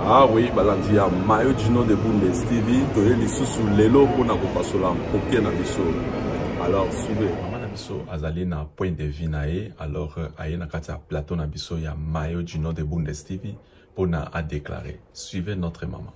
Ah oui, balandi ya mayo du nom de Bundes TV, toye lisusu lelo pona kopasola mpoke na biso. Alors suivez. Maman na biso azali na point de vue na ye, alors aye na kati ya plateau na biso ya mayo du nom de Bundes TV pona a déclarer. Suivez notre maman.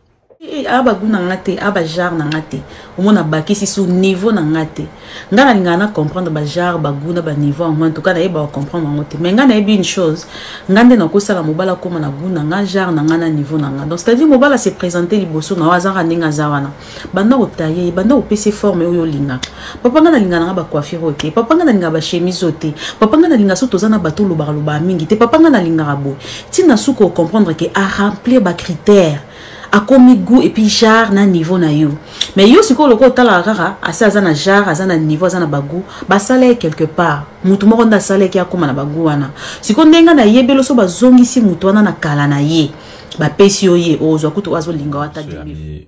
Aba guna ngate aba jar na ngate omona bakisi sous niveau na ngate ngana ngana comprendre ba jar ba guna ba niveau en tout cas na ba comprendre ngote mais ngana ebi une chose ngande na ko sala mobala koma na guna nga jar na ngana niveau na nga donc c'est à dire mobala se présenter liboso na wazara ninga zawana banda otaye banda opese forme oyo linga papa ngana linga na ba coiffure ote papa ngana linga ba chemise ote papa ngana linga so tozana bato lo ba mingi te papa ngana linga rabo tina suko comprendre que a remplir ba critères a commis goût et puis jar na niveau na yo mais yo siko loko tala kaka asa azana jar azana niveau azana bagou basale quelque part mutu moko nda sale ki akoma na bagou wana siko ndenga na yebelo so bazongisi mutu wana na kala na ye ba pesi oye ozo kutu wazo linga wata demi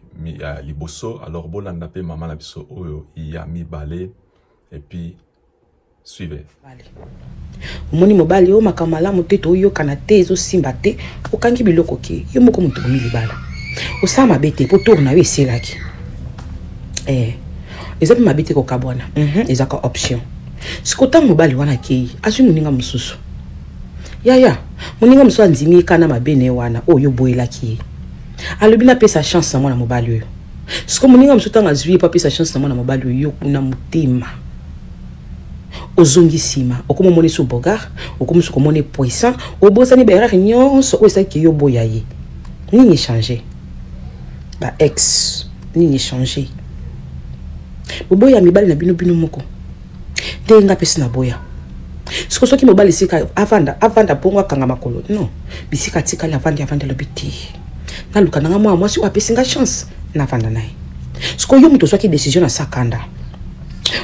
liboso alors bolanda pe mama na biso oyo ya mi balé et puis suivez omoni mobali o makamala moteto oyo kana te ezo simba te okangi biloko ke yo moko mutu mi libala osama bete po tourna yo eselaki ezapi mabete ko kabwana ezaka option sikota mobali wana ke azwi moninga mosusu ya moninga mosusu andimi kana mabene wana oyo boyelaki alobi na pesa chance na mwana mobali oyo siko moninga mosusu tanga azwi pa pesa chance na mwana mobali oyo kuna motema ozongi sima okomo moni so bogar okomo so komone puissant obosani ba erreur nyonso o esaki yo boya ye nini changer ba ex nini changer boboya mibali na bino moko denga pesi na boya siko soki mobali sika avanda pongo kanga makolo non bisika tika la avanda lo biti na luka na mwa mwasi wa pesi nga chance na avanda nae siko yo muto soki décision na sakanda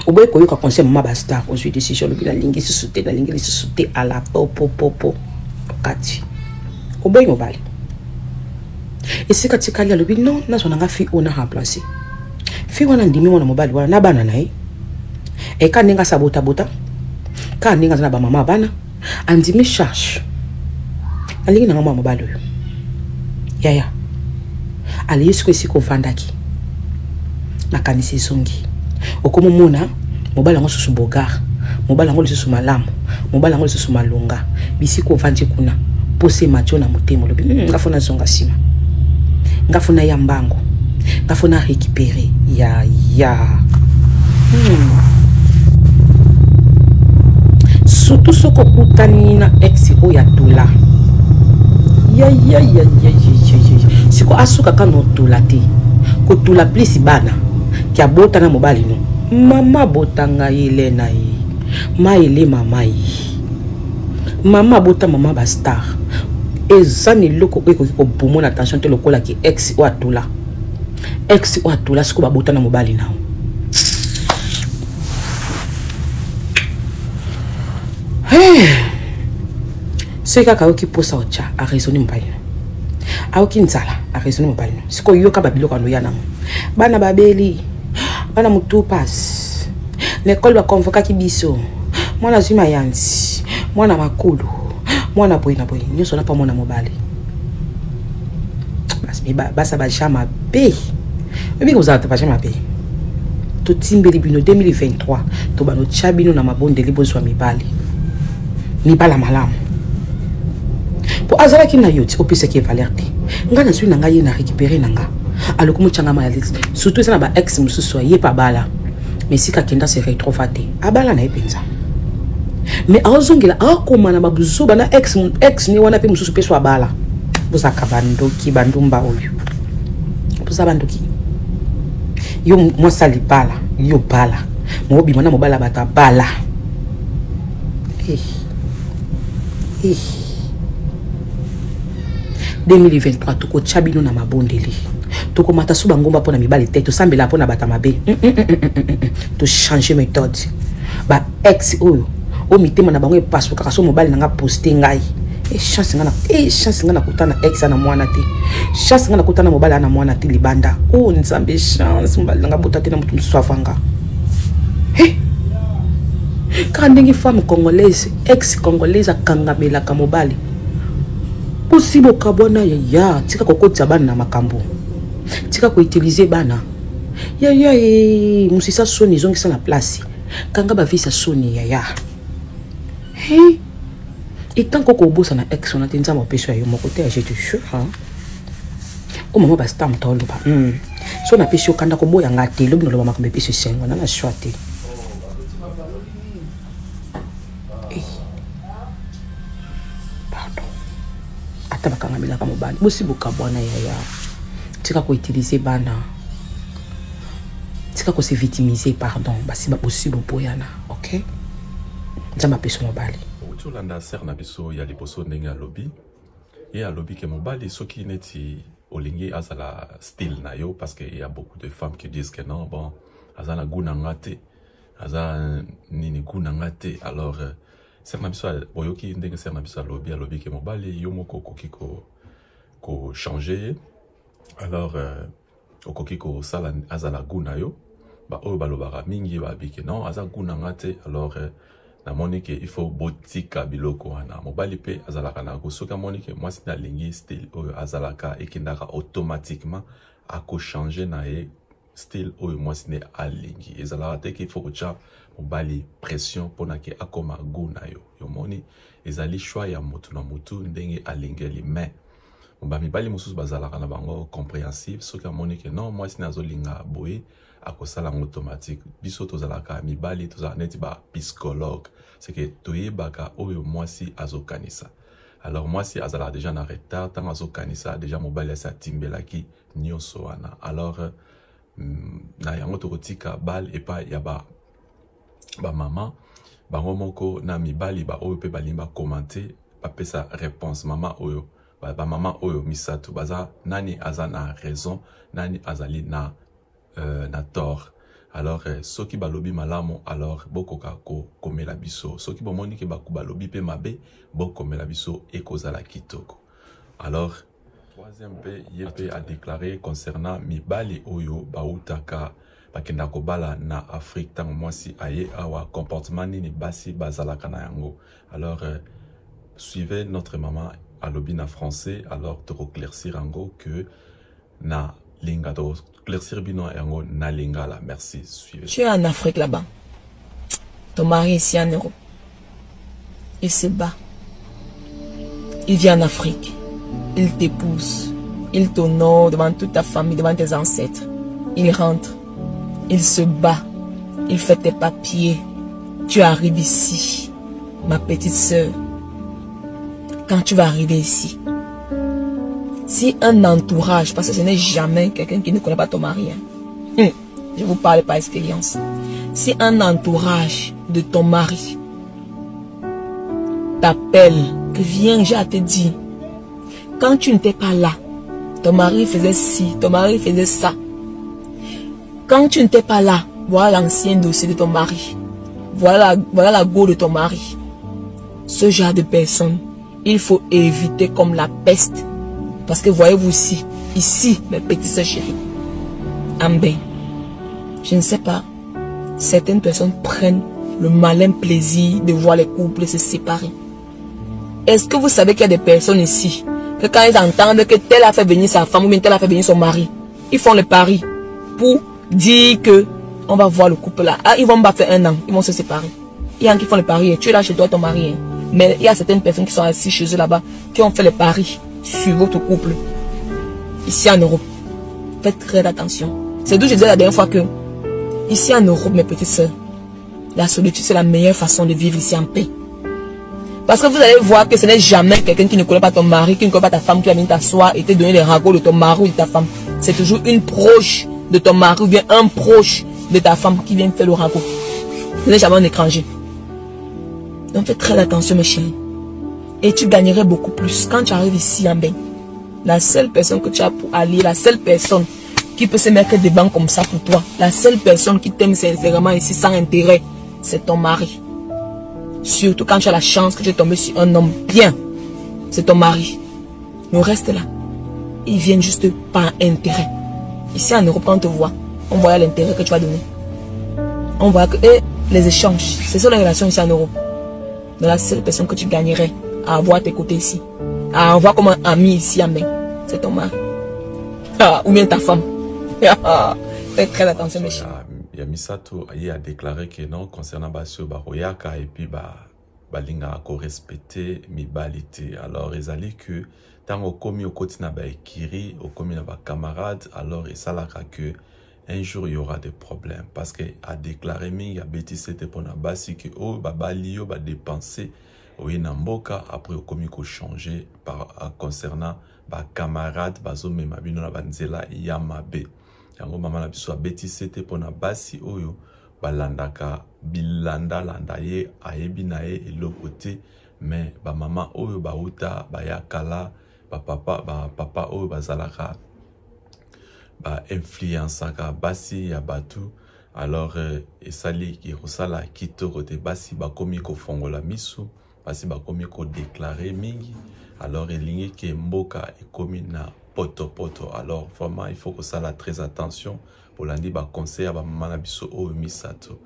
oboye koyoka conseil mama basta ozwi décision le bila lingi sisute na lingi sisute à la popo kati oboye mobali esika tikali alobi non nazo nanga fi ona remplacer fi wana ndimi mwana mobali wana na bana nae e ka ninga sabota bota ka ninga na ba mama bana andimi charge alingi nanga mwana mobali oyo ya ali yesu kwesiko vandaki na kanisi songi okomo mona mobala ngo susu bogar mobala ngo susu malamu mobala ngo susu malonga bisiko vanje kuna pose macho na motemo lobi ngafuna zonga sima ngafuna ya mbango ngafuna récupérer ya surtout soko kutani na ex o ya dola ya siko asuka kano dola te ko dola plus bana kia bota na mobali no mama botanga ile na yi maile mama yi mama bota mama ba star ezani loko ko bomo na attention te lokola ki ex o atula siko ba bota na mobali na seka ka oki posa ocha a raisonner mobali a oki nzala a raisonner mobali siko yoka ba biloko no yana bana babeli bana mutu pass l'école va convoquer kibiso mwana zima yanzi mwana makulu mwana boy nyoso na pa mwana mobali basa ba chama be ebi ko za ta pa chama be to timbeli bino 2023 to bano chabino na mabonde libozwa mibali malamu po azala kina yoti opesa ki valeur te ngana zwi na ngaye na récupérer nanga alors comme tchanga maladie surtout ça na ba ex mususu ye pa bala mais si ka kenda se rétrofaté abala na epenza mais azongela akoma na babuzo bana ex ni wana pe mususu peso abala boza kabandoki bandumba oyo boza bandoki yo mo sali bala yo bala mo bi mwana mobala bata bala 2023 tuko chabino na mabondeli toko mata suba ngomba pona mibali te to sambela pona bata mabe to changer méthode ba ex oyo o mitema na bango passe kaka so mobali nanga poster ngai chance ngana kutana ex na mwana te chance ngana kutana mobali na mwana te libanda o nzambe chance mobali nanga bota te na mutu mswafanga quand ndenge femme congolaise ex congolaise akangabela ka mobali Possible kabwana ya tika kokotsa bana na makambo. Tika ko utiliser bana. Ya musisa soni zongisa na place. Kanga ba visa soni ya. Hey. Et tant qu'on bosse na ex on a tenza mo peso ya mo côté je te jure hein. O mama ba stam tolo ba. So na peso kanda ko boya ngati lo bino lo makambe peso sengo na shwate. Bakanga mila kama bana bosi bukabwana ya tika ko utiliser bana tika ko se victimiser pardon basi ba bosi boyana OK nzamba peso mobali otolanda ser na biso ya liboso ndenge alobi et alobi ke mobali soki neti olingi azala style na yo parce que il y a beaucoup de femmes qui disent que non bon azana guna ngate azana nini guna ngate alors serna biso boyoki ndenge serna biso alobi ke mobali yo moko koki ko changer alors okoki ko sala azala guna yo ba oyo balobaka mingi ba bike non aza guna ngate alors na monike il faut botika biloko wana mobali pe azalaka na ko soka monike moi c'est na lingi style oyo azalaka ekindaka automatiquement ako changer na ye style oyo moi c'est alingi ezalaka te qu'il faut kocha mobali pression pona ke akoma guna yo moni ezali choix ya mutu na mutu ndenge alingeli mais mobali mibali mususu bazalaka na bango compréhensive soki amoni ke non moi sina zolinga boye akosala automatique biso tozalaka mibali tozala neti ba psychologue c'est que toyebaka oyo moi si azokanisa alors moi si azala déjà na retard tant azokanisa déjà mobali sa timbelaki nyonso wana alors na yango tokotika bal et pas ya ba maman bango moko na mibali ba oyo pe balimba commenter ba pesa réponse mama oyo ba mama oyo misato baza nani aza na raison nani azali na tort alors soki balobi malamu alors bokoka ko komela biso soki bomoni ke balobi pe mabe bokomela biso ekozala kitoko alors troisième pe yepe a déclaré concernant mibali oyo bautaka bakenda kobala na Afrique tango mwasi aye awa comportement nini basi bazalaka na yango alors suivez notre maman alobi na français alors to éclaircir yango que na linga to éclaircir bino yango na lingala merci suivez. Tu es en Afrique là-bas, ton mari ici en Europe, il se bat, il vient en Afrique, il t'épouse, il t'honore devant toute ta famille, devant tes ancêtres, il rentre, il se bat, il fait tes papiers, tu arrives ici, ma petite sœur. Quand tu vas arriver ici, si un entourage, parce que ce n'est jamais quelqu'un qui ne connaît pas ton mari, hein. Je vous parle par expérience. Si un entourage de ton mari t'appelle, que viens, j'ai à te dire, quand tu n'étais pas là, ton mari faisait ci, ton mari faisait ça. Quand tu n'étais pas là, voilà l'ancien dossier de ton mari. Voilà la go de ton mari. Ce genre de personnes, il faut éviter comme la peste. Parce que voyez-vous ici, mes petites soeurs chéries, Ambe, je ne sais pas, certaines personnes prennent le malin plaisir de voir les couples se séparer. Est-ce que vous savez qu'il y a des personnes ici, que quand ils entendent que tel a fait venir sa femme ou bien tel a fait venir son mari, ils font le pari pour dire que on va voir le couple là. Ah, ils vont pas faire un an, ils vont se séparer. Il y en a qui font le pari, tu es là chez toi, ton mari. Hein. Mais il y a certaines personnes qui sont assises chez eux là-bas, qui ont fait le pari sur votre couple. Ici en Europe, faites très attention. C'est d'où je disais la dernière fois que, ici en Europe, mes petites soeurs, la solitude c'est la meilleure façon de vivre ici en paix. Parce que vous allez voir que ce n'est jamais quelqu'un qui ne connaît pas ton mari, qui ne connaît pas ta femme, qui va venir t'asseoir et te donner les ragots de ton mari ou de ta femme. C'est toujours une proche de ton mari ou bien un proche de ta femme qui vient faire le ragot. Ce n'est jamais un étranger. Donc faites très attention mes chéris. Et tu gagnerais beaucoup plus quand tu arrives ici en bain. La seule personne que tu as pour allier, la seule personne qui peut se mettre des bancs comme ça pour toi, la seule personne qui t'aime sincèrement ici sans intérêt, c'est ton mari. Surtout quand tu as la chance que tu es tombé sur un homme bien, c'est ton mari. Le reste là, ils viennent juste par intérêt. Ici en Europe, quand on te voit, on voit l'intérêt que tu vas donner. On voit que les échanges, c'est ça la relation ici en Europe. Donc la seule personne que tu gagnerais à avoir à tes côtés ici, à avoir comme un ami ici, amen. C'est ton mari. Ah, ou bien ta femme. Faites très attention, mes chers. Misato a déclaré que non, concernant Basio Baroyaka, et puis Balinga a respecté Mibalite. Alors, ils allaient que tant au commis au côté na Baekiri, au commis na camarade, alors il s'alaka que un jour il y aura des problèmes. Parce que a déclaré il y a bêtise c'était pour na basi que oh babalio ba dépenser au inamboka après au commis ko changer par concernant ba camarade bazo mema bino na banzela yamabe. Yango mama na biso bêtise c'était pour na basi oyo balandaka bilanda landa ye ayebi na ye elokote mais ba mama oyo ba uta ba yakala ba papa oyo bazalaka ba influence ka basi ya batu alors esali ki rosala kitoko te basi ba komi ko fongola misu basi ba komi ko déclarer mingi alors elingi ke mboka ekomi na poto alors vraiment il faut que ça la très attention pour l'andi ba conseil ba mama na biso o misato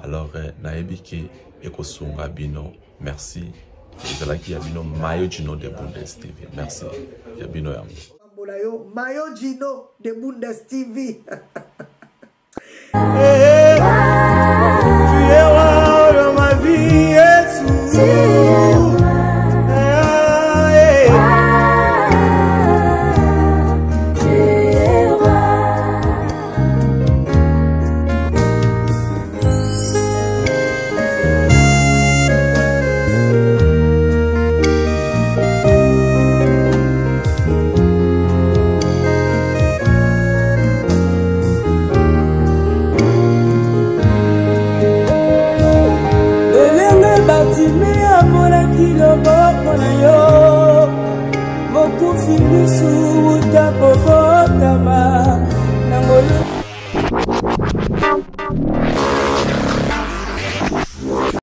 alors naebi ke ekosunga bino merci ezalaki ya bino Mayo Gino de Bundes TV merci ya bino yango Mayo Gino de Bundes TV. Tu es roi dans ma vie, Jésus. Mokufi misu utakokotama